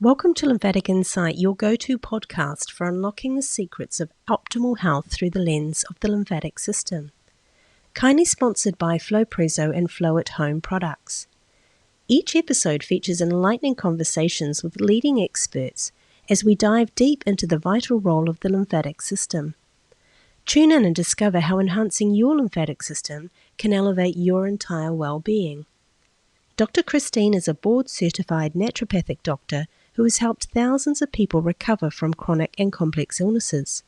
Welcome to Lymphatic Insight, your go-to podcast for unlocking the secrets of optimal health through the lens of the lymphatic system. Kindly sponsored by Flowpresso and Flow at Home products. Each episode features enlightening conversations with leading experts as we dive deep into the vital role of the lymphatic system. Tune in and discover how enhancing your lymphatic system can elevate your entire well-being. Dr. Christine is a board-certified naturopathic doctor who has helped thousands of people recover from chronic and complex illnesses.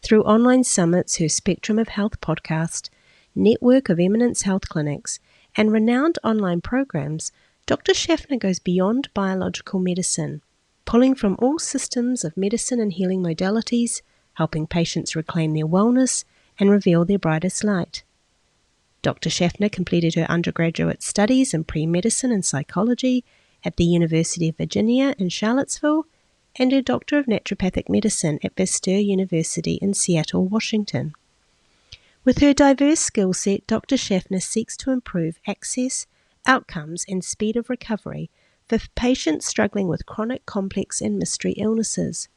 Through online summits, her Spectrum of Health podcast, network of eminence health clinics, and renowned online programs, Dr. Schaffner goes beyond biological medicine, pulling from all systems of medicine and healing modalities, helping patients reclaim their wellness and reveal their brightest light. Dr. Schaffner completed her undergraduate studies in pre-medicine and psychology at the University of Virginia in Charlottesville and her Doctor of Naturopathic Medicine at Pasteur University in Seattle, Washington. With her diverse skill set, Dr. Schaffner seeks to improve access, outcomes, and speed of recovery for patients struggling with chronic, complex, and mystery illnesses.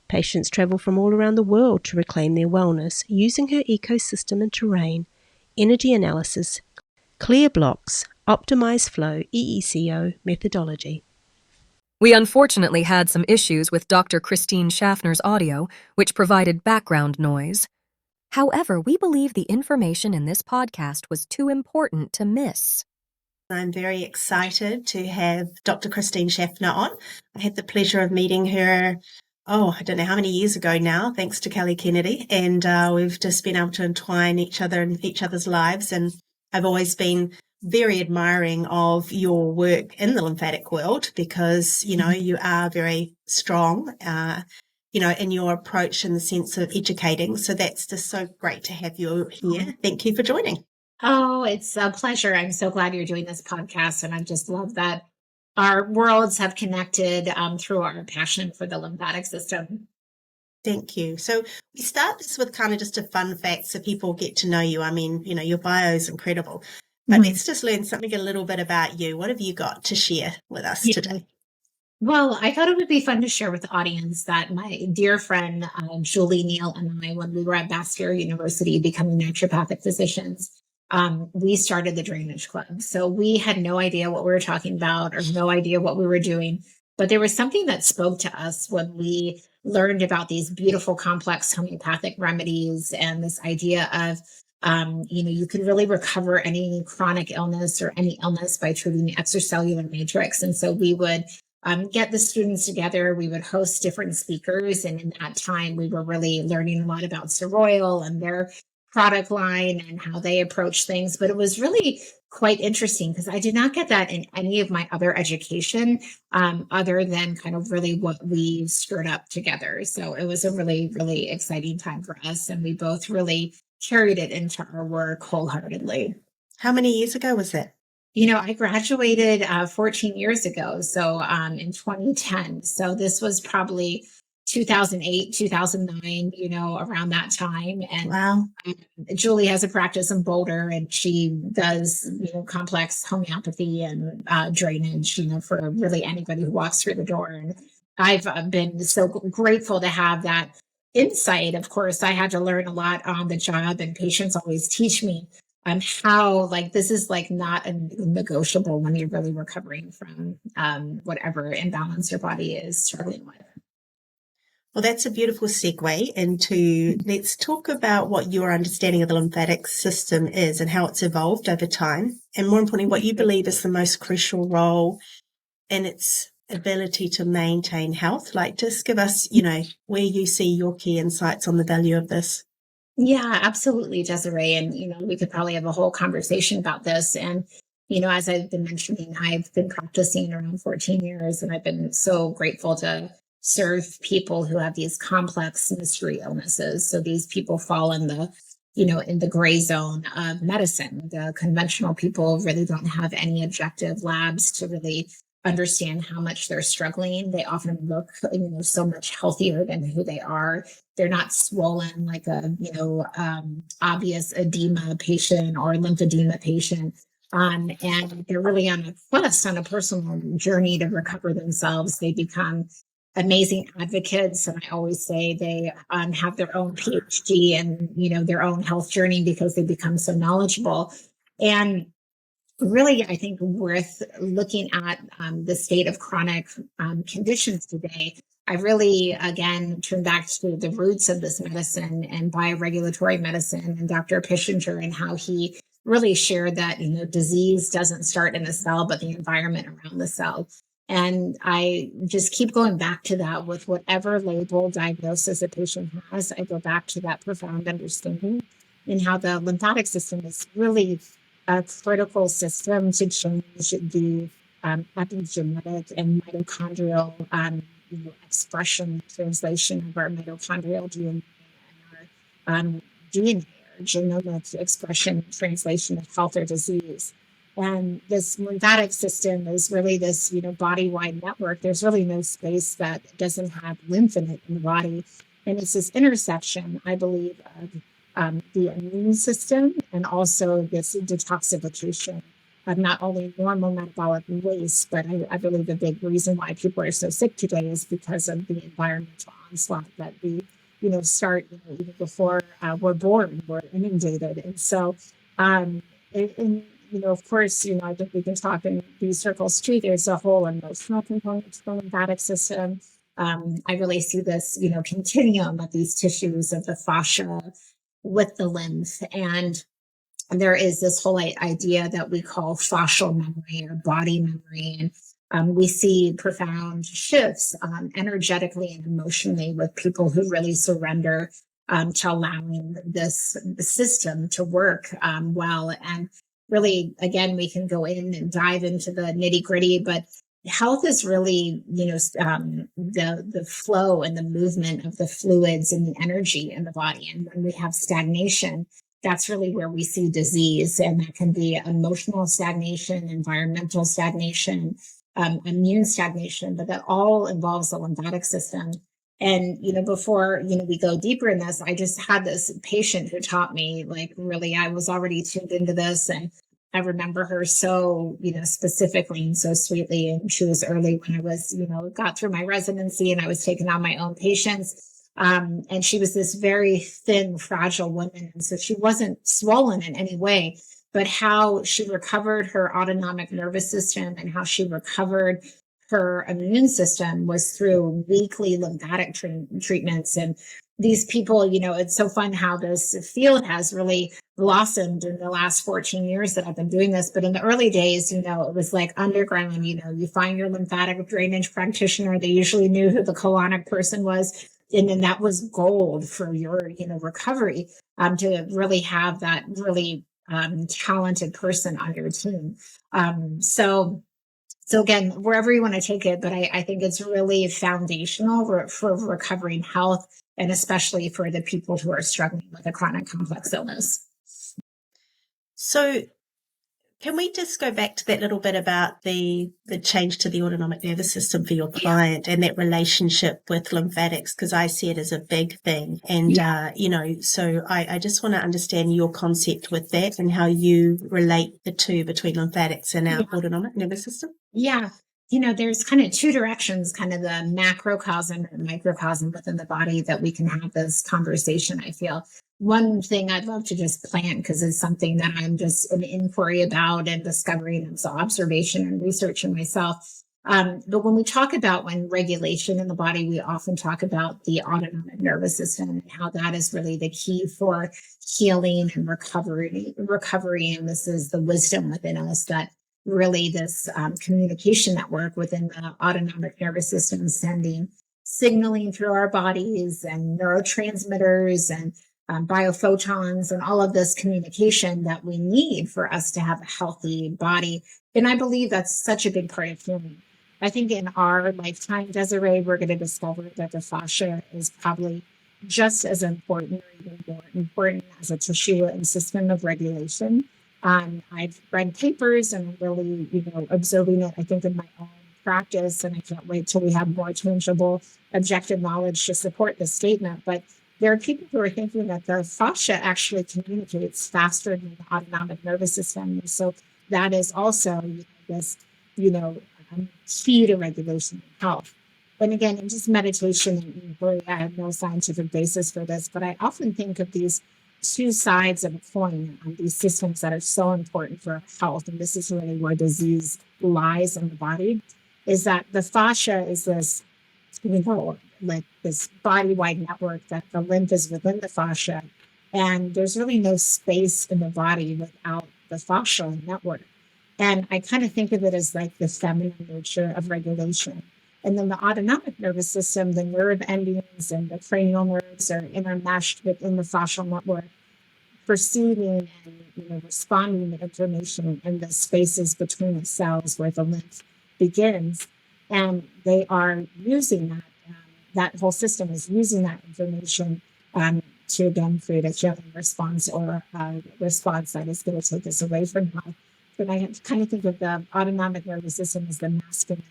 Patients travel from all around the world to reclaim their wellness using her ecosystem and terrain, energy analysis, clear blocks, optimized flow, EECO methodology. We unfortunately had some issues with Dr. Christine Schaffner's audio, which provided background noise. However, we believe the information in this podcast was too important to miss. I'm very excited to have Dr. Christine Schaffner on. I had the pleasure of meeting her, I don't know how many years ago now, thanks to Kelly Kennedy. And we've just been able to entwine each other in each other's lives. And I've always been very admiring of your work in the lymphatic world because, you are very strong, in your approach in the sense of educating. So that's just so great to have you here. Thank you for joining. Oh, it's a pleasure. I'm so glad you're doing this podcast. And I just love that our worlds have connected through our passion for the lymphatic system. Thank you. So we start this with kind of just a fun fact so people get to know you. I mean, your bio is incredible, but let's just learn something a little bit about you. What have you got to share with us today? Well, I thought it would be fun to share with the audience that my dear friend, Julie Neal, and I, when we were at Pasteur University becoming naturopathic physicians, we started the Drainage Club. So we had no idea what we were talking about or no idea what we were doing. But there was something that spoke to us when we learned about these beautiful, complex homeopathic remedies and this idea of, you can really recover any chronic illness or any illness by treating the extracellular matrix. And so we would get the students together. We would host different speakers. And in that time, we were really learning a lot about Soroil and their product line and how they approach things. But it was really quite interesting because I did not get that in any of my other education, other than kind of really what we stirred up together. So it was a really, really exciting time for us. And we both really carried it into our work wholeheartedly. How many years ago was that? I graduated 14 years ago. So in 2010. So this was probably 2008, 2009, around that time. And wow. Julie has a practice in Boulder and she does, complex homeopathy and drainage, for really anybody who walks through the door. And I've been so grateful to have that insight. Of course, I had to learn a lot on the job and patients always teach me how this is not a negotiable when you're really recovering from whatever imbalance your body is struggling with. Well, that's a beautiful segue into let's talk about what your understanding of the lymphatic system is and how it's evolved over time. And more importantly, what you believe is the most crucial role in its ability to maintain health. Just give us, where you see your key insights on the value of this. Yeah, absolutely, Desiree. And, we could probably have a whole conversation about this. And, as I've been mentioning, I've been practicing around 14 years and I've been so grateful to serve people who have these complex mystery illnesses. So these people fall in the, in the gray zone of medicine. The conventional people really don't have any objective labs to really understand how much they're struggling. They often look, so much healthier than who they are. They're not swollen like a, obvious edema patient or lymphedema patient. And they're really on a quest, on a personal journey to recover themselves. They become amazing advocates. And I always say they have their own PhD and, their own health journey because they become so knowledgeable. And really, I think worth looking at the state of chronic conditions today. I really, again, turn back to the roots of this medicine and bioregulatory medicine and Dr. Pishinger and how he really shared that, disease doesn't start in the cell, but the environment around the cell. And I just keep going back to that with whatever label diagnosis a patient has. I go back to that profound understanding in how the lymphatic system is really a critical system to change the epigenetic and mitochondrial expression, translation of our mitochondrial DNA and our DNA, or genomic expression, translation of health or disease. And this lymphatic system is really this, body-wide network. There's really no space that doesn't have lymph in it in the body. And it's this intersection, I believe, of the immune system and also this detoxification of not only normal metabolic waste, but I believe the big reason why people are so sick today is because of the environmental onslaught that we, start even before we're born, we're inundated. And so, of course, I think we can talk in these circles too. There's a whole emotional component to the lymphatic system. I really see this, continuum of these tissues of the fascia with the lymph. And there is this whole idea that we call fascial memory or body memory. And we see profound shifts energetically and emotionally with people who really surrender to allowing this system to work well. And really, again, we can go in and dive into the nitty gritty, but health is really, the flow and the movement of the fluids and the energy in the body. And when we have stagnation, that's really where we see disease. And that can be emotional stagnation, environmental stagnation, immune stagnation, but that all involves the lymphatic system. And, before, we go deeper in this, I just had this patient who taught me, really, I was already tuned into this. And I remember her so, specifically and so sweetly. And she was early when I was, got through my residency and I was taking on my own patients. And she was this very thin, fragile woman. And so she wasn't swollen in any way, but how she recovered her autonomic nervous system and how she recovered her immune system was through weekly lymphatic treatments. And these people, it's so fun how this field has really blossomed in the last 14 years that I've been doing this. But in the early days, it was like underground, you find your lymphatic drainage practitioner. They usually knew who the colonic person was. And then that was gold for your, recovery, to really have that really talented person on your team. So again, wherever you want to take it, but I think it's really foundational for recovering health, and especially for the people who are struggling with a chronic complex illness. So can we just go back to that little bit about the change to the autonomic nervous system for your client and that relationship with lymphatics? Because I see it as a big thing. And, so I just want to understand your concept with that and how you relate the two between lymphatics and our autonomic nervous system. Yeah. There's kind of two directions, kind of the macrocosm and microcosm within the body that we can have this conversation, I feel. One thing I'd love to just plant, because it's something that I'm just an inquiry about and discovering and so observation and researching myself. But when we talk about regulation in the body, we often talk about the autonomic nervous system and how that is really the key for healing and recovery. And this is the wisdom within us that really this communication network within the autonomic nervous system sending signaling through our bodies and neurotransmitters and biophotons and all of this communication that we need for us to have a healthy body. And I believe that's such a big part of healing. I think in our lifetime, Desiree, we're going to discover that the fascia is probably just as important or even more important as a tissue and system of regulation. I've read papers and really, observing it, I think, in my own practice. And I can't wait till we have more tangible, objective knowledge to support this statement. But there are people who are thinking that the fascia actually communicates faster than the autonomic nervous system. And so that is also this, key to regulation and health. And again, in just meditation, and really, I have no scientific basis for this, but I often think of these two sides of a coin, these systems that are so important for our health. And this is really where disease lies in the body, is that the fascia is this, like this body-wide network that the lymph is within the fascia. And there's really no space in the body without the fascial network. And I kind of think of it as like the feminine nature of regulation. And then the autonomic nervous system, the nerve endings and the cranial nerves are intermeshed within the fascial network, perceiving and responding to information in the spaces between the cells where the lymph begins. And they are using that, that whole system is using that information to again create a healing response or a response that is going to take us away from health. But I kind of think of the autonomic nervous system as the masculine.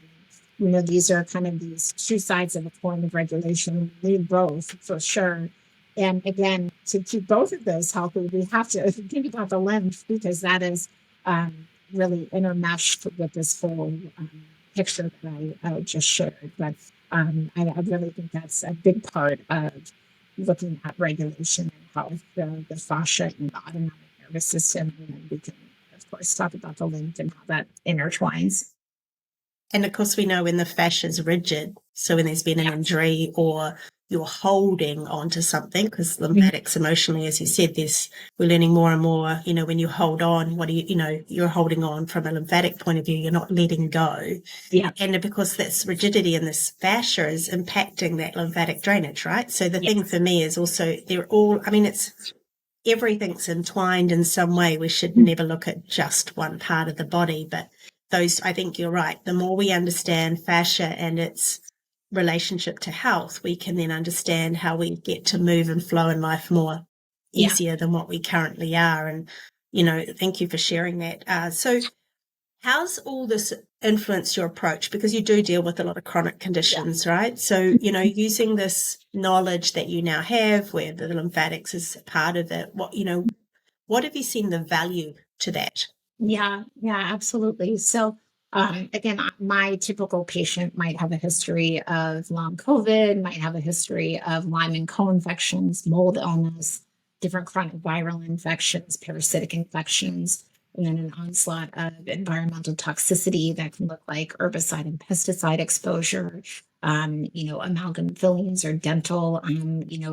These are kind of these two sides of the coin of regulation. We need both for sure. And again, to keep both of those healthy, we have to think about the lymph, because that is really intermeshed with this whole picture that I just shared. But I really think that's a big part of looking at regulation and health, the fascia and the autonomic nervous system. And then we can, of course, talk about the lymph and how that intertwines. And of course, we know when the fascia is rigid, so when there's been an injury or you're holding onto something, because lymphatics emotionally, as you said, we're learning more and more, when you hold on, you're holding on from a lymphatic point of view, you're not letting go. Yeah. And because this rigidity in this fascia is impacting that lymphatic drainage, right? So the thing for me is also everything's entwined in some way. We should never look at just one part of the body, but I think you're right. The more we understand fascia and its relationship to health, we can then understand how we get to move and flow in life more easier than what we currently are. And, thank you for sharing that. So how's all this influence your approach? Because you do deal with a lot of chronic conditions, right? So, using this knowledge that you now have, where the lymphatics is part of it, what have you seen the value to that? Yeah, absolutely. So, again, my typical patient might have a history of long COVID, might have a history of Lyme and co-infections, mold illness, different chronic viral infections, parasitic infections, and then an onslaught of environmental toxicity that can look like herbicide and pesticide exposure, amalgam fillings or dental,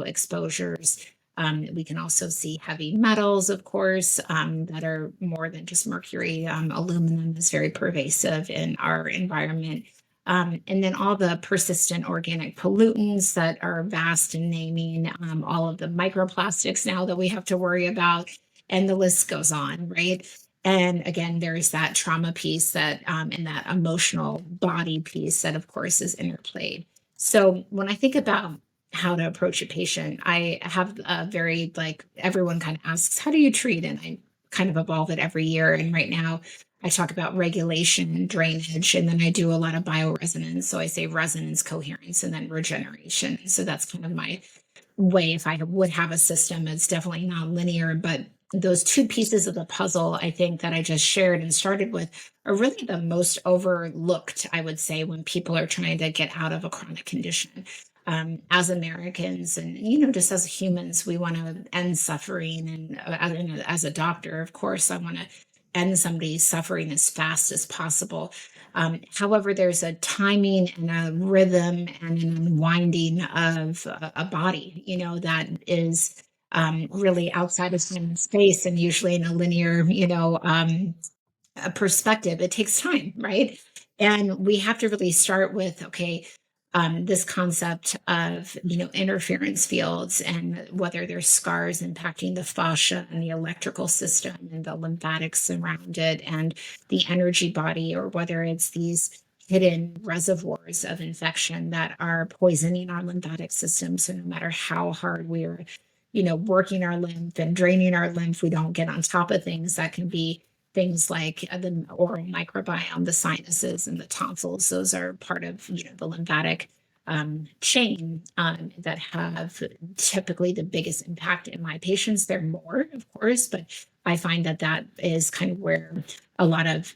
exposures. We can also see heavy metals, of course, that are more than just mercury. Aluminum is very pervasive in our environment. And then all the persistent organic pollutants that are vast in naming, all of the microplastics now that we have to worry about, and the list goes on, right? And again, there's that trauma piece that, and that emotional body piece that, of course, is interplayed. So when I think about how to approach a patient, I have a very, everyone kind of asks, how do you treat? And I kind of evolve it every year. And right now I talk about regulation and drainage, and then I do a lot of bioresonance. So I say resonance, coherence, and then regeneration. So that's kind of my way. If I would have a system, it's definitely not linear, but those two pieces of the puzzle, I think, that I just shared and started with are really the most overlooked, I would say, when people are trying to get out of a chronic condition. As Americans and, just as humans, we want to end suffering. And as a doctor, of course, I want to end somebody's suffering as fast as possible. However, there's a timing and a rhythm and an unwinding of a body, that is really outside of time and space, and usually in a linear, a perspective. It takes time, right? And we have to really start with, this concept of, interference fields, and whether there's scars impacting the fascia and the electrical system and the lymphatics around it and the energy body, or whether it's these hidden reservoirs of infection that are poisoning our lymphatic system. So no matter how hard we're, working our lymph and draining our lymph, we don't get on top of things that can be things like the oral microbiome, the sinuses, and the tonsils. Those are part of the lymphatic chain that have typically the biggest impact in my patients. There are more, of course, but I find that is kind of where a lot of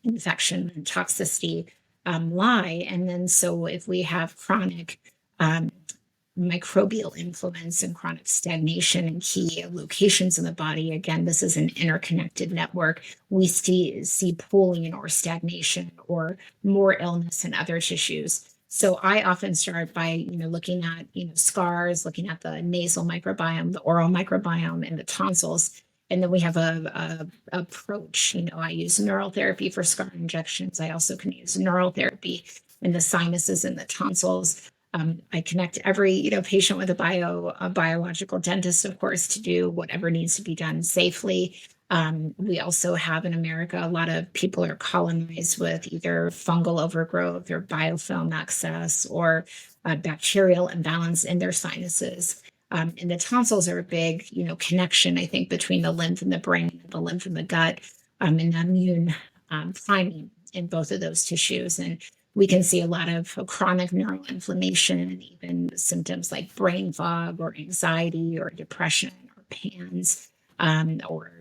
infection and toxicity lie. And then so if we have chronic microbial influence and chronic stagnation in key locations in the body, again, this is an interconnected network. We see pooling or stagnation or more illness in other tissues. So I often start by, looking at, scars, looking at the nasal microbiome, the oral microbiome, and the tonsils. And then we have a approach. I use neural therapy for scar injections. I also can use neural therapy in the sinuses and the tonsils. I connect every patient with a biological dentist, of course, to do whatever needs to be done safely. We also have in America, a lot of people are colonized with either fungal overgrowth or biofilm excess or bacterial imbalance in their sinuses. And the tonsils are a big, connection, I think, between the lymph in the brain, the lymph in the gut, and immune priming in both of those tissues. And we can see a lot of chronic neural inflammation and even symptoms like brain fog or anxiety or depression or PANS, or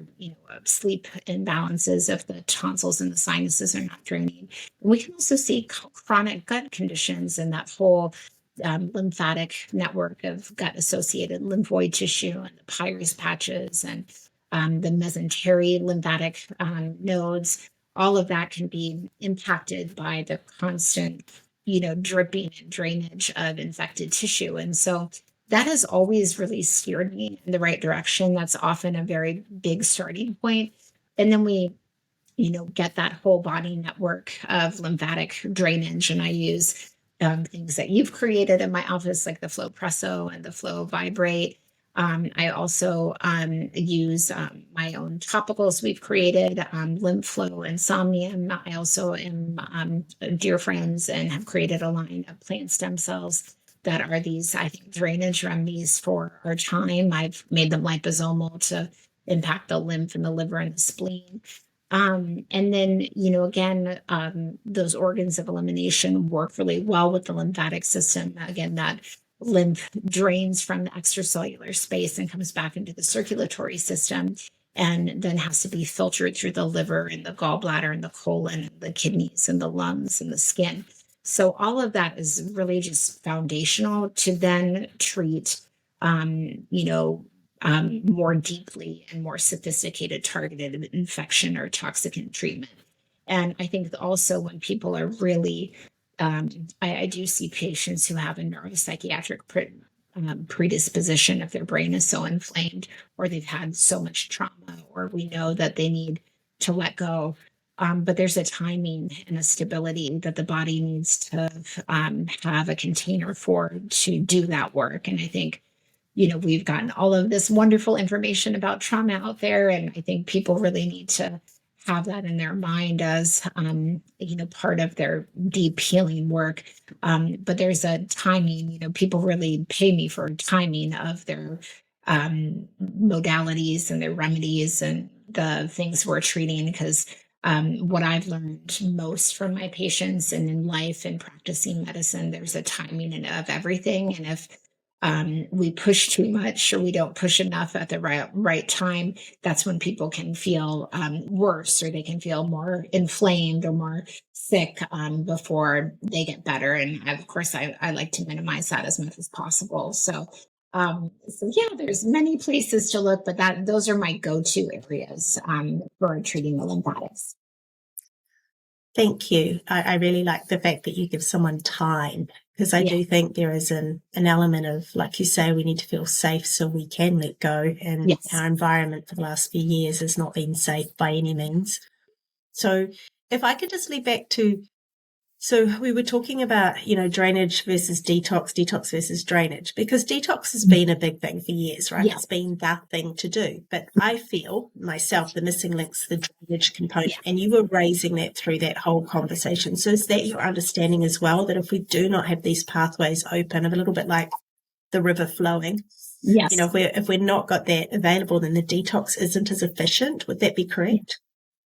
sleep imbalances if the tonsils and the sinuses are not draining. We can also see chronic gut conditions and that whole lymphatic network of gut-associated lymphoid tissue and the Peyer's patches and the mesentery lymphatic nodes. All of that can be impacted by the constant, dripping and drainage of infected tissue. And so that has always really steered me in the right direction. That's often a very big starting point. And then we, get that whole body network of lymphatic drainage. And I use things that you've created in my office, like the Flow Presso and the Flow Vibrate. I also use my own topicals we've created, Lymph Flow and Somnium. I also am dear friends and have created a line of plant stem cells that are these, I think, drainage remedies for our time. I've made them liposomal to impact the lymph and the liver and the spleen. And then, again, those organs of elimination work really well with the lymphatic system. Again, that lymph drains from the extracellular space and comes back into the circulatory system and then has to be filtered through the liver and the gallbladder and the colon and the kidneys and the lungs and the skin. So all of that is really just foundational to then treat, more deeply and more sophisticated targeted infection or toxicant treatment. And I think also when people are really, I do see patients who have a neuropsychiatric predisposition if their brain is so inflamed or they've had so much trauma or we know that they need to let go. But there's a timing and a stability that the body needs to have a container for to do that work. And I think, we've gotten all of this wonderful information about trauma out there. And I think people really need to have that in their mind as, part of their deep healing work. But there's a timing, people really pay me for timing of their modalities and their remedies and the things we're treating. Because what I've learned most from my patients and in life and practicing medicine, there's a timing of everything. And if we push too much or we don't push enough at the right time, that's when people can feel worse or they can feel more inflamed or more sick before they get better. And of course, I like to minimize that as much as possible. So yeah, there's many places to look, but those are my go-to areas for treating the lymphatics. Thank you. I really like the fact that you give someone time, because I do think there is an element of, like you say, we need to feel safe so we can let go. And our environment for the last few years has not been safe by any means. So if I could just lead back to, so we were talking about, drainage versus detox versus drainage, because detox has been a big thing for years, right? Yeah. It's been that thing to do. But I feel myself, the missing link's the drainage component, and you were raising that through that whole conversation. So is that your understanding as well, that if we do not have these pathways open, a little bit like the river flowing, if we're not got that available, then the detox isn't as efficient? Would that be correct?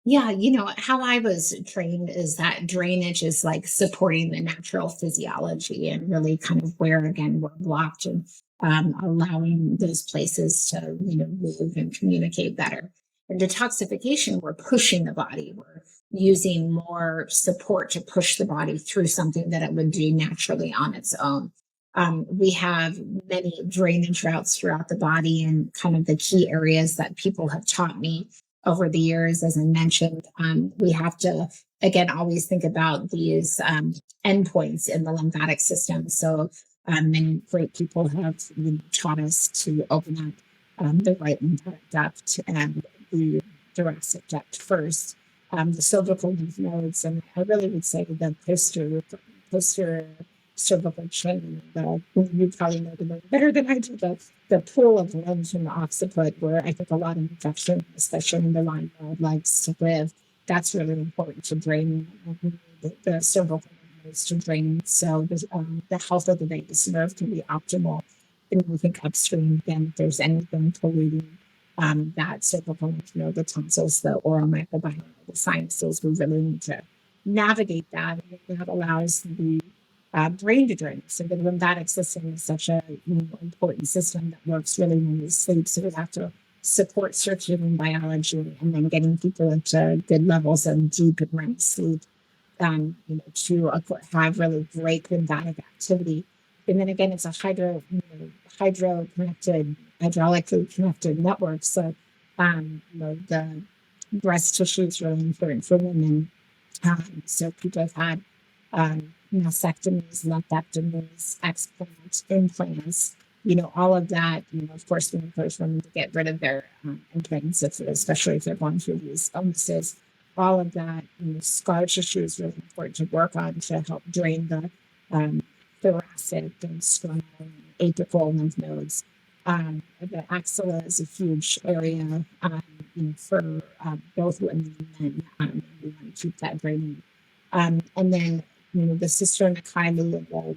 Yeah, how I was trained is that drainage is like supporting the natural physiology and really kind of where, again, we're blocked and allowing those places to, move and communicate better. In detoxification, we're pushing the body. We're using more support to push the body through something that it would do naturally on its own. We have many drainage routes throughout the body, and kind of the key areas that people have taught me over the years, as I mentioned, we have to, again, always think about these endpoints in the lymphatic system. So many great people have taught us to open up the right lymphatic duct and the thoracic duct first, the cervical lymph nodes, and I really would say the posterior cervical chain. You probably know the name better than I do. The pool of lymph in the occiput, where I think a lot of infection, especially in the Lyme world, likes to live. That's really important to drain the cervical lymph nodes to drain. So the health of the vagus nerve can be optimal. And we think upstream, again, if there's anything polluting that cervical lymph node, the tonsils, the oral microbiome, the sinuses, we really need to navigate that. And that allows the brain to drain. So the lymphatic system is such a important system that works really when we sleep. So we have to support circadian biology and then getting people into good levels of deep and REM sleep, to have really great lymphatic activity. And then again, it's a hydraulically connected network. So, the breast tissue is really important for women. So people have had mastectomies, lumpectomies, explants, implants, all of that, of course, we encourage women to get rid of their implants, especially if they're going through these illnesses. All of that, scar tissue is really important to work on to help drain the thoracic and sternal and apical lymph nodes. The axilla is a huge area for both women and men. We want to keep that draining. And then, the cisterna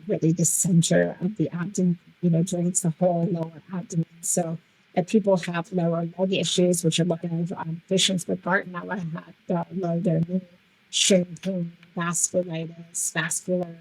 really the center of the abdomen, drains the whole lower abdomen. So if people have lower leg issues, which are looking at patients with Bartonella have low their knee, shin pain, vasculitis, vascular,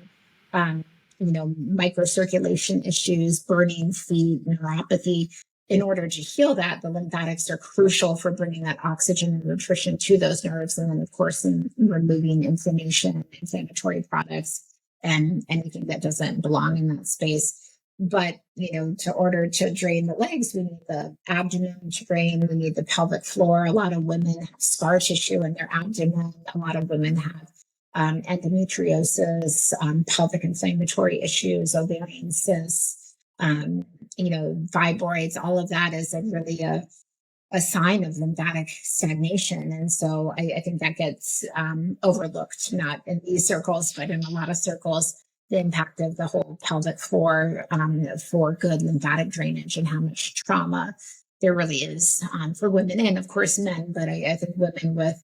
microcirculation issues, burning feet, neuropathy. In order to heal that, the lymphatics are crucial for bringing that oxygen and nutrition to those nerves. And then, of course, in removing inflammation, inflammatory products, and anything that doesn't belong in that space. But, to order to drain the legs, we need the abdomen to drain. We need the pelvic floor. A lot of women have scar tissue in their abdomen. A lot of women have endometriosis, pelvic inflammatory issues, ovarian cysts, fibroids. All of that is really a sign of lymphatic stagnation. And so I think that gets overlooked, not in these circles, but in a lot of circles, the impact of the whole pelvic floor for good lymphatic drainage and how much trauma there really is for women and, of course, men. But I think women with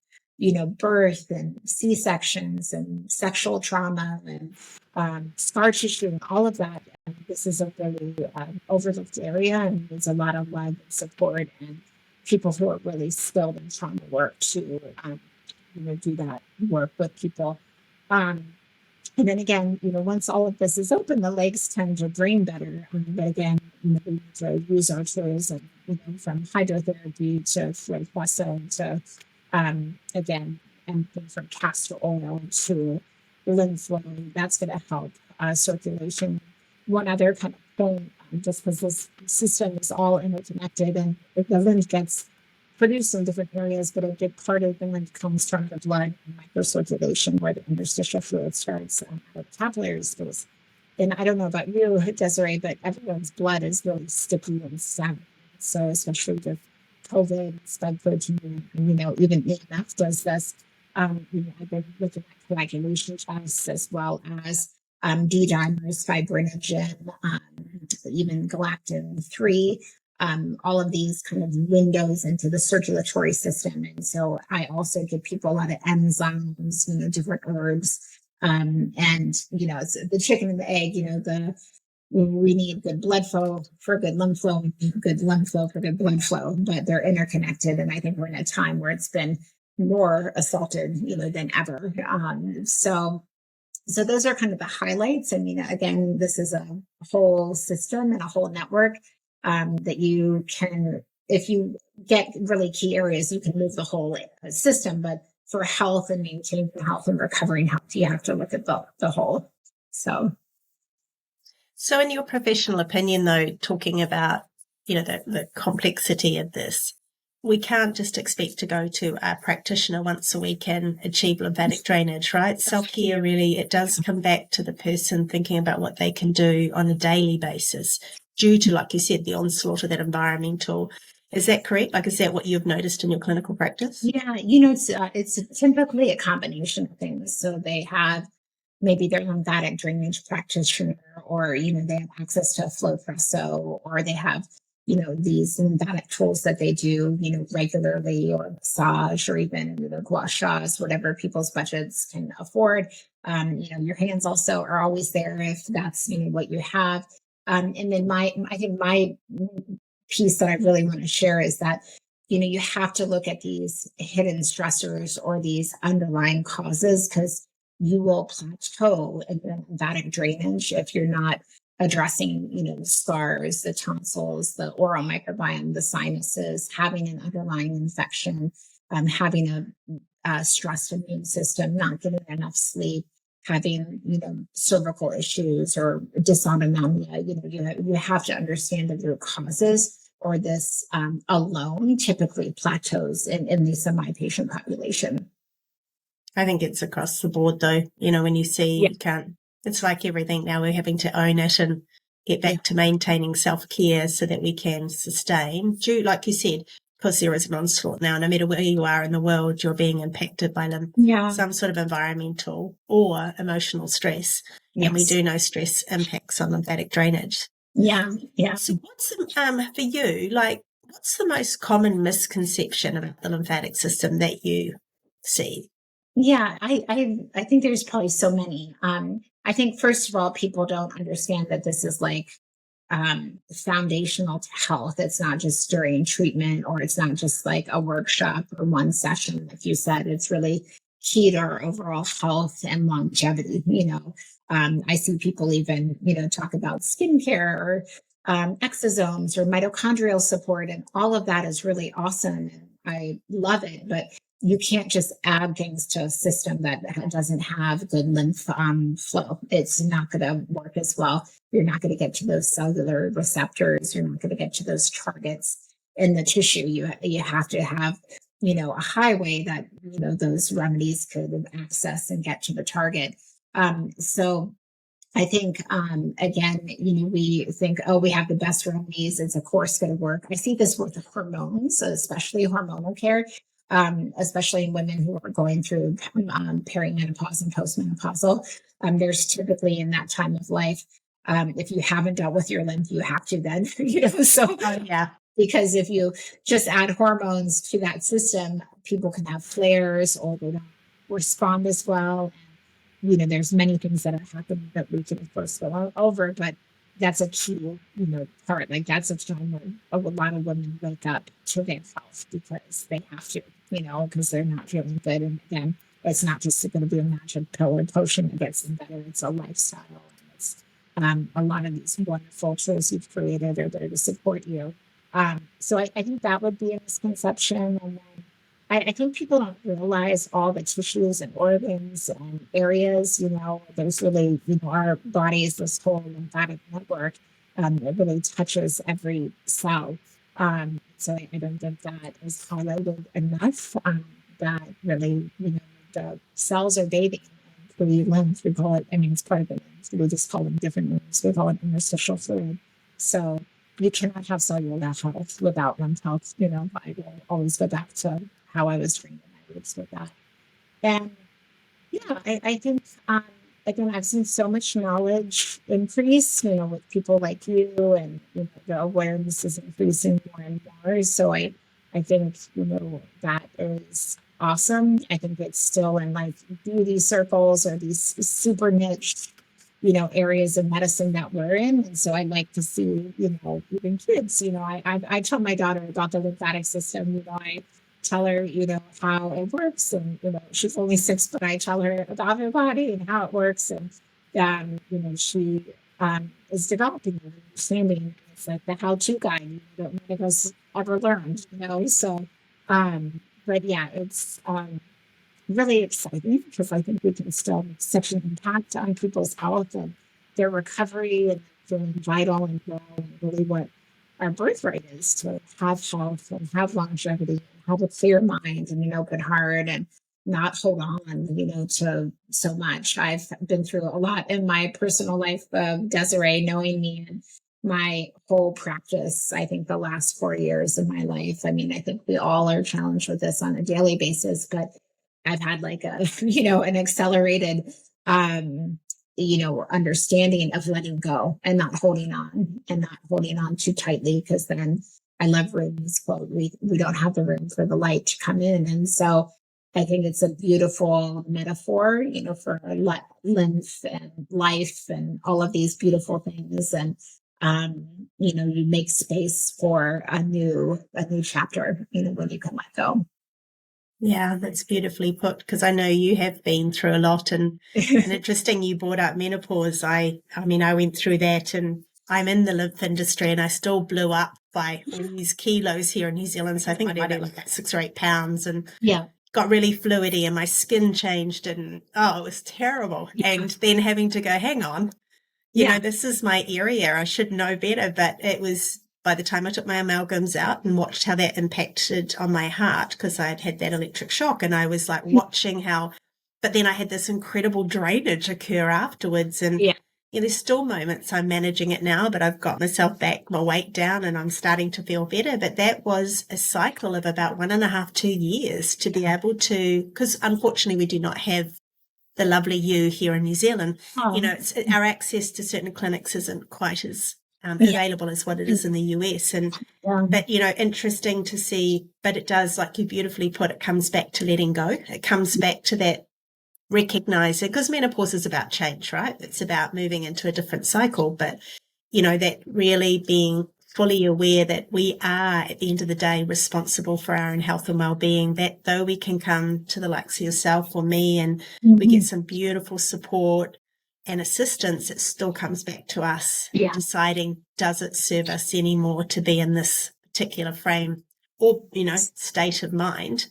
birth and C-sections and sexual trauma and scar tissue and all of that. This is a really overlooked area, and there's a lot of love and support and people who are really skilled in trauma work to do that work with people. And then again, once all of this is open, the legs tend to drain better. But again, we need to use our tools, and from hydrotherapy to fossa to again, anything from castor oil to lymph flow. That's going to help circulation. One other kind of thing, just because this system is all interconnected, and the lymph gets produced in different areas, but a big part of the lymph comes from the blood and microcirculation, where the interstitial fluid starts out of the capillary space. And I don't know about you, Desiree, but everyone's blood is really sticky and stagnant. So especially with COVID, spike protein, even EMF does this. I've been looking at coagulation tests as well as D-dimers, fibrinogen, even galactin-3, all of these kind of windows into the circulatory system. And so I also give people a lot of enzymes, different herbs. It's the chicken and the egg, we need good blood flow for good lymph flow, good lymph flow for good blood flow, but they're interconnected. And I think we're in a time where it's been more assaulted, than ever. So those are kind of the highlights. And, again, this is a whole system and a whole network that you can if you get really key areas, you can move the whole system. But for health and maintaining health and recovering health, you have to look at the whole. So in your professional opinion, though, talking about, the complexity of this, we can't just expect to go to a practitioner once a week and achieve lymphatic drainage, right? Self-care really, it does come back to the person thinking about what they can do on a daily basis due to, like you said, the onslaught of that environmental. Is that correct? Like, is that what you've noticed in your clinical practice? Yeah, it's typically a combination of things. So they have maybe their lymphatic drainage practitioner, or, they have access to a flow presso, or they have, these lymphatic tools that they do, regularly, or massage, or even, gua spas, whatever people's budgets can afford. Your hands also are always there if that's, what you have. And then I think my piece that I really want to share is that, you have to look at these hidden stressors or these underlying causes, because you will plateau in the lymphatic drainage if you're not addressing, the scars, the tonsils, the oral microbiome, the sinuses, having an underlying infection, having a stressed immune system, not getting enough sleep, having, cervical issues or dysautonomia. You have to understand the root causes, or this alone typically plateaus in the semi-patient population. I think it's across the board, though. When you see you can't, it's like everything now, we're having to own it and get back to maintaining self-care so that we can sustain. Like you said, because there is an onslaught now, no matter where you are in the world, you're being impacted by some sort of environmental or emotional stress. Yes. And we do know stress impacts on lymphatic drainage. Yeah. So what's, for you, like, what's the most common misconception about the lymphatic system that you see? Yeah, I think there's probably so many. I think, first of all, people don't understand that this is like foundational to health. It's not just during treatment, or it's not just like a workshop or one session. Like you said, it's really key to our overall health and longevity. I see people even, talk about skincare, or exosomes, or mitochondrial support, and all of that is really awesome. And I love it, but you can't just add things to a system that doesn't have good lymph flow. It's not going to work as well. You're not going to get to those cellular receptors. You're not going to get to those targets in the tissue. You have to have, a highway that, those remedies could access and get to the target. So I think, again, we think, we have the best remedies. It's of course going to work. I see this with hormones, especially hormonal care. Especially in women who are going through perimenopause and postmenopausal. There's typically in that time of life, if you haven't dealt with your lymph, you have to then, because if you just add hormones to that system, people can have flares, or they don't respond as well. There's many things that have happened that we can, of course, go over, but that's a key, part. Like, that's a time when a lot of women wake up to their health because they have to, because they're not feeling good. And again, it's not just going to be a magic pill or potion that gets them better. It's a lifestyle. And it's a lot of these wonderful tools you've created are there to support you. So I think that would be a misconception. And then I think people don't realize all the tissues and organs and areas, there's really, our body is this whole lymphatic network. It really touches every cell. So I don't think that is highlighted enough, that really, the cells are bathing in the lymph. We call it, it's part of the lymph. We just call them different names. We call it interstitial fluid. So you cannot have cellular health without lymph health. I will always go back to how I was trained in my roots with that. And I think, again, I've seen so much knowledge increase, with people like you, and the awareness is increasing more and more. So I think, that is awesome. I think it's still in like beauty circles or these super niche, areas of medicine that we're in. And so I'd like to see, even kids, I tell my daughter about the lymphatic system, I tell her, how it works. And, she's only 6, but I tell her about her body and how it works. And, she is developing an understanding. It's like the how-to guide that none of us ever learned, So, but yeah, it's really exciting because I think we can still make such an impact on people's health and their recovery and feeling vital and well, and really what our birthright is to have health and have longevity and have a clear mind and an open heart and not hold on, to so much. I've been through a lot in my personal life of Desiree knowing me and my whole practice. I think the last 4 years of my life. I mean, I think we all are challenged with this on a daily basis, but I've had like a, an accelerated, understanding of letting go and not holding on too tightly. Cause then I love Ray's quote, we don't have the room for the light to come in. And so I think it's a beautiful metaphor, for lymph and life and all of these beautiful things. And, you make space for a new chapter, when you can let go. Yeah, that's beautifully put, because I know you have been through a lot, and interesting you brought up menopause. I mean, I went through that, and I'm in the lymph industry, and I still blew up by all these kilos here in New Zealand. So I think I might have like 6 or 8 pounds, and got really fluidy, and my skin changed, and it was terrible. Yeah. And then having to go, hang on, you know, this is my area. I should know better. But it was, by the time I took my amalgams out and watched how that impacted on my heart, because I had had that electric shock, and I was like watching how, but then I had this incredible drainage occur afterwards. And there's still moments I'm managing it now, but I've got myself back, my weight down, and I'm starting to feel better. But that was a cycle of about 1.5, 2 years to be able to, because unfortunately we do not have the lovely you here in New Zealand. Our access to certain clinics isn't quite as available as what it is in the US. And but interesting to see. But it does, like you beautifully put, it comes back to letting go. It comes back to that recognizing, because menopause is about change, right? It's about moving into a different cycle. But that really being fully aware that we are, at the end of the day, responsible for our own health and well-being, that though we can come to the likes of yourself or me and we get some beautiful support and assistance, it still comes back to us deciding, does it serve us anymore to be in this particular frame or, state of mind?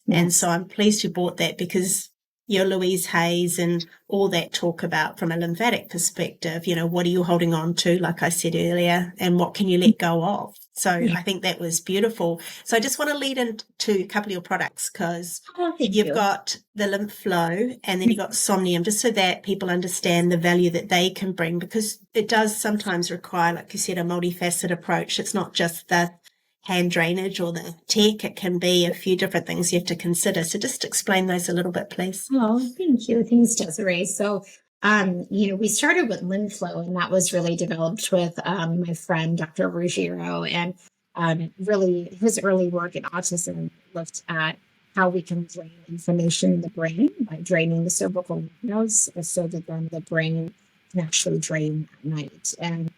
And so I'm pleased you brought that, because your Louise Hayes and all that talk about from a lymphatic perspective, what are you holding on to, like I said earlier, and what can you let go of? So I think that was beautiful. So I just want to lead into a couple of your products, because you've got the Lymph Flow and then you've got Somnium, just so that people understand the value that they can bring, because it does sometimes require, like you said, a multifaceted approach. It's not just the hand drainage or the tech. It can be a few different things you have to consider. So just explain those a little bit, please. Oh, thank you. Thanks, Desiree. So, we started with Lymph Flow, and that was really developed with my friend, Dr. Ruggiero, and really his early work in autism looked at how we can drain inflammation in the brain by draining the cervical lymph nodes, so that then the brain can actually drain at night. And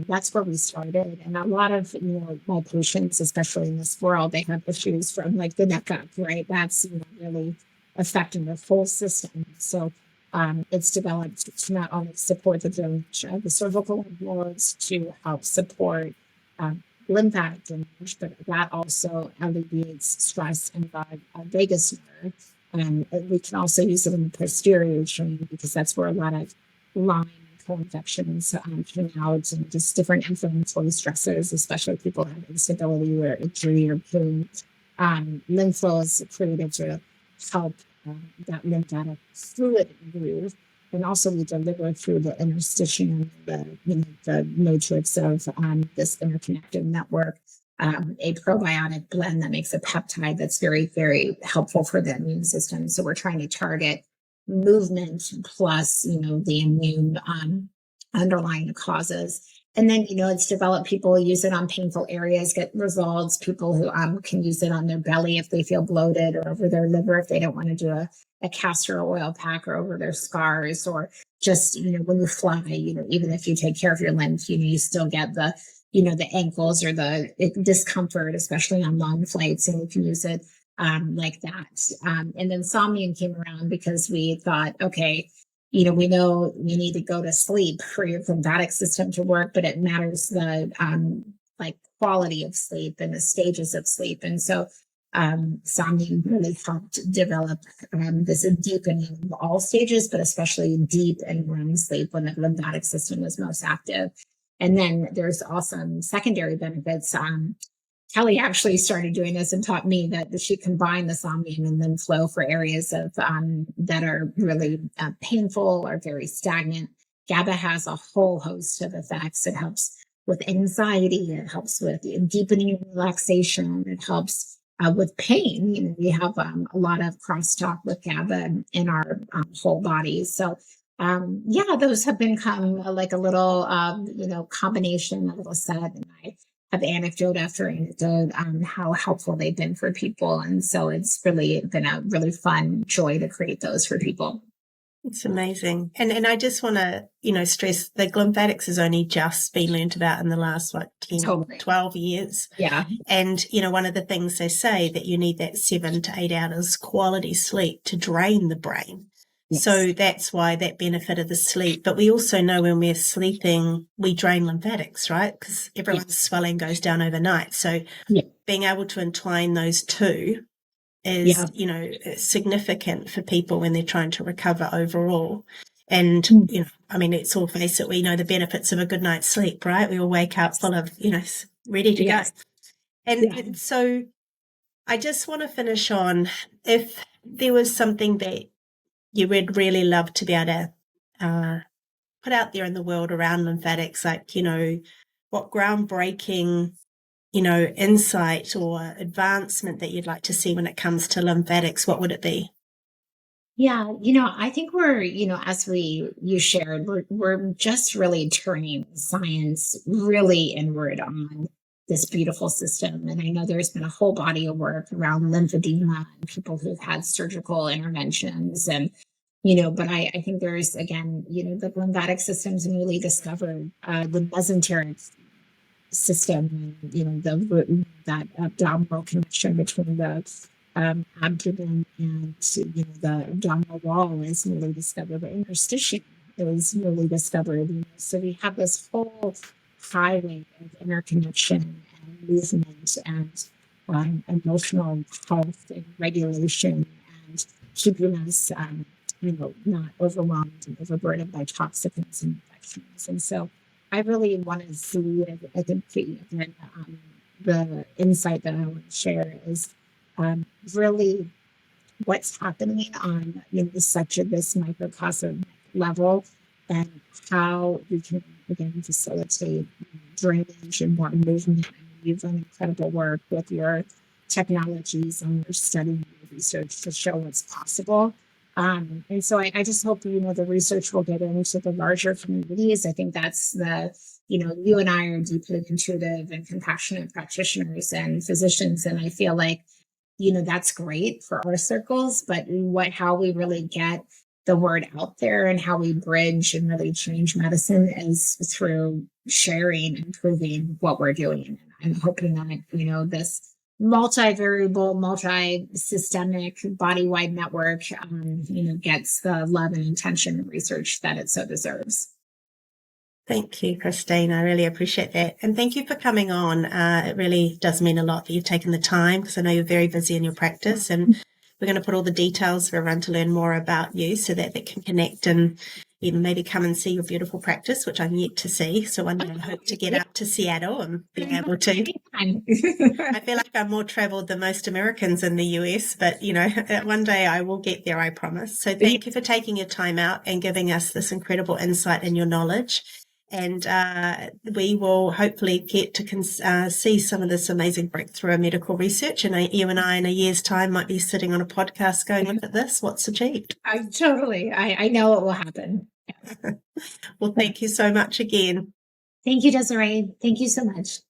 that's where we started. And a lot of, my patients, especially in this world, they have issues from like the neck up, right? That's really affecting the whole system. So it's developed to not only support the drainage of the cervical lymph nodes, to help support lymphatic drainage, but that also alleviates stress in the vagus nerve. We can also use it in the posterior chain, because that's where a lot of Lyme co-infections come out, and just different inflammatory stressors, especially people who have instability or injury or pain. Lymph flow is created to help that lymphatic fluid move, and also we deliver through the interstitium, the matrix of this interconnected network, a probiotic blend that makes a peptide that's very, very helpful for the immune system. So we're trying to target movement plus, the immune underlying causes. And then, it's developed, people use it on painful areas, get results. People who can use it on their belly if they feel bloated, or over their liver if they don't want to do a castor oil pack, or over their scars, or just, when you fly, even if you take care of your lymph, you still get the, the ankles or the discomfort, especially on long flights, and you can use it like that. And then Somnium came around because we thought, okay, we know you need to go to sleep for your lymphatic system to work, but it matters the like quality of sleep and the stages of sleep. And so Somnium really helped develop this deepening of all stages, but especially deep and REM sleep when the lymphatic system was most active. And then there's also secondary benefits. Kelly actually started doing this and taught me that she combined the Somnium and Lymph Flow for areas of that are really painful or very stagnant. GABA has a whole host of effects. It helps with anxiety. It helps with deepening relaxation. It helps with pain. We have a lot of crosstalk with GABA in our whole bodies. So those have become like a little, combination, a little set. And I have anecdote after anecdote how helpful they've been for people. And so it's really been a really fun joy to create those for people. It's amazing. And I just want to, stress that lymphatics has only just been learnt about in the last, 12 years. Yeah. And, one of the things they say that you need that 7 to 8 hours quality sleep to drain the brain. Yes. So that's why that benefit of the sleep. But we also know when we're sleeping, we drain lymphatics, right? Because everyone's swelling goes down overnight. So being able to entwine those two is, significant for people when they're trying to recover overall. And, let's all face it, we know the benefits of a good night's sleep, right? We all wake up full of, ready to go. And so I just want to finish on, if there was something that you would really love to be able to put out there in the world around lymphatics, like, what groundbreaking insight or advancement that you'd like to see when it comes to lymphatics, what would it be? Yeah, I think we're, as you shared, we're just really turning science really inward on this beautiful system. And I know there's been a whole body of work around lymphedema and people who've had surgical interventions and, but I think there's, again, the lymphatic system's newly discovered, the mesenteric system, that abdominal connection between the abdomen and the abdominal wall is newly discovered. The interstitium is newly discovered. So we have this whole highway of interconnection and movement and emotional health and regulation and keeping us, not overwhelmed and overburdened by toxins and infections. And so I really want to see, I think, the insight that I want to share is really what's happening on such this microcosmic level and how we can again facilitate drainage and more movement. You've done incredible work with your technologies and your study and your research to show what's possible. And so I just hope, the research will get into the larger communities. I think that's you and I are deeply intuitive and compassionate practitioners and physicians. And I feel like, that's great for our circles, but how we really get the word out there and how we bridge and really change medicine is through sharing and proving what we're doing. I'm hoping that, this multivariable, multi-systemic, body-wide network, gets the love and attention and research that it so deserves. Thank you, Christine. I really appreciate that. And thank you for coming on. It really does mean a lot that you've taken the time, because I know you're very busy in your practice, and we're going to put all the details for everyone to learn more about you so that they can connect and even maybe come and see your beautiful practice, which I'm yet to see. So one day I hope to get up to Seattle and be able to. I feel like I'm more traveled than most Americans in the US, but, one day I will get there, I promise. So thank you for taking your time out and giving us this incredible insight and your knowledge. And we will hopefully get to see some of this amazing breakthrough in medical research. And you and I in a year's time might be sitting on a podcast going, look at this, what's achieved. I know it will happen. Well, thank you so much again. Thank you, Desiree. Thank you so much.